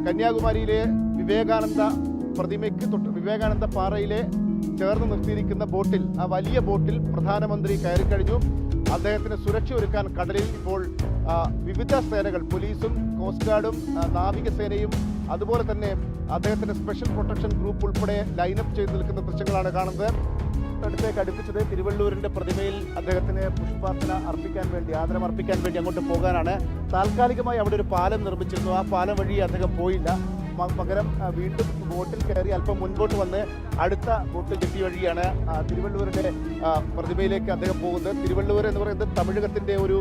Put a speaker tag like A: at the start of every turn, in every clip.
A: കന്യാകുമാരിയിലെ വിവേകാനന്ദ പ്രതിമയ്ക്ക് വിവേകാനന്ദ പാറയിലെ ചേർന്ന് നിർത്തിയിരിക്കുന്ന ബോട്ടിൽ, ആ വലിയ ബോട്ടിൽ പ്രധാനമന്ത്രി കയറിക്കഴിഞ്ഞു. അദ്ദേഹത്തിന് സുരക്ഷ ഒരുക്കാൻ കടലിൽ ഇപ്പോൾ വിവിധ സേനകൾ, പോലീസും കോസ്റ്റ് ഗാർഡും നാവികസേനയും അതുപോലെ തന്നെ അദ്ദേഹത്തിന്റെ സ്പെഷ്യൽ പ്രൊട്ടക്ഷൻ ഗ്രൂപ്പ് ഉൾപ്പെടെ ലൈനപ്പ് ചെയ്ത് നിൽക്കുന്ന ദൃശ്യങ്ങളാണ് കാണുന്നത്. അടുത്തേക്ക് അടുപ്പിച്ചത് തിരുവള്ളൂരിന്റെ പ്രതിമയിൽ അദ്ദേഹത്തിന് പുഷ്പാർച്ചന അർപ്പിക്കാൻ വേണ്ടി, ആദരം അർപ്പിക്കാൻ വേണ്ടി അങ്ങോട്ട് പോകാനാണ്. താൽക്കാലികമായി അവിടെ ഒരു പാലം നിർമ്മിച്ചിരുന്നു. ആ പാലം വഴി അദ്ദേഹം പോയില്ല. പകരം വീണ്ടും ബോട്ടിൽ കയറി അല്പം മുൻപോട്ട് വന്ന് അടുത്ത ബോട്ട് ജെട്ടി വഴിയാണ് തിരുവള്ളൂരിന്റെ പ്രതിമയിലേക്ക് അദ്ദേഹം പോകുന്നത്. തിരുവള്ളൂർ എന്ന് പറയുന്നത് തമിഴകത്തിന്റെ ഒരു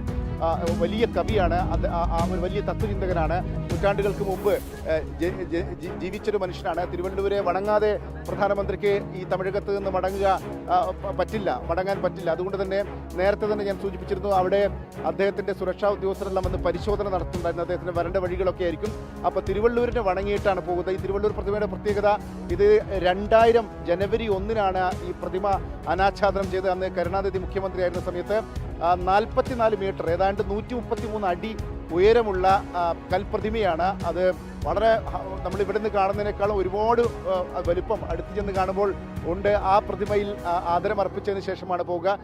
A: വലിയ കവിയാണ്, ഒരു വലിയ തത്വചിന്തകനാണ്. നൂറ്റാണ്ടുകൾക്ക് മുമ്പ് ജീവിച്ചൊരു മനുഷ്യനാണ്. തിരുവള്ളൂരെ വണങ്ങാതെ പ്രധാനമന്ത്രിക്ക് ഈ തമിഴകത്ത് നിന്ന് മടങ്ങാൻ പറ്റില്ല. അതുകൊണ്ട് തന്നെ നേരത്തെ തന്നെ ഞാൻ സൂചിപ്പിച്ചിരുന്നു, അവിടെ അദ്ദേഹത്തിന്റെ സുരക്ഷാ ഉദ്യോഗസ്ഥരെല്ലാം വന്ന് പരിശോധന നടത്തുന്നുണ്ടായിരുന്നു. അദ്ദേഹത്തിന് വരേണ്ട വഴികളൊക്കെ ആയിരിക്കും. അപ്പോൾ തിരുവള്ളൂരിനെ വണങ്ങിയിട്ടാണ് പോകുന്നത്. ഈ തിരുവള്ളൂർ പ്രതിമയുടെ പ്രത്യേകത, ഇത് 2000 ജനുവരി 1-നാണ് ഈ പ്രതിമ അനാച്ഛാദനം ചെയ്ത്. അന്ന് കരുണാനിധി മുഖ്യമന്ത്രിയായിരുന്ന സമയത്ത് 44 മീറ്റർ, ഏതാണ്ട് 133 അടി ഉയരമുള്ള കൽപ്രതിമയാണ്. അത് വളരെ നമ്മൾ ഇവിടെ നിന്ന് കാണുന്നതിനേക്കാളും ഒരുപാട് വലിപ്പം അടുത്ത് ചെന്ന് കാണുമ്പോൾ ഉണ്ട്. ആ പ്രതിമയിൽ ആദരം അർപ്പിച്ചതിന് ശേഷമാണ് പോവുക.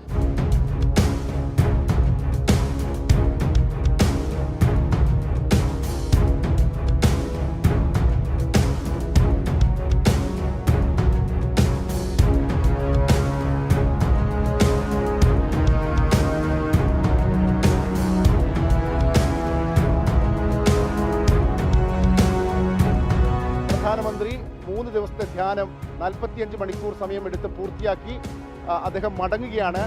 A: പ്രധാനമന്ത്രി 3 ദിവസത്തെ ധ്യാനം 45 മണിക്കൂർ സമയമെടുത്ത് പൂർത്തിയാക്കി അദ്ദേഹം മടങ്ങുകയാണ്.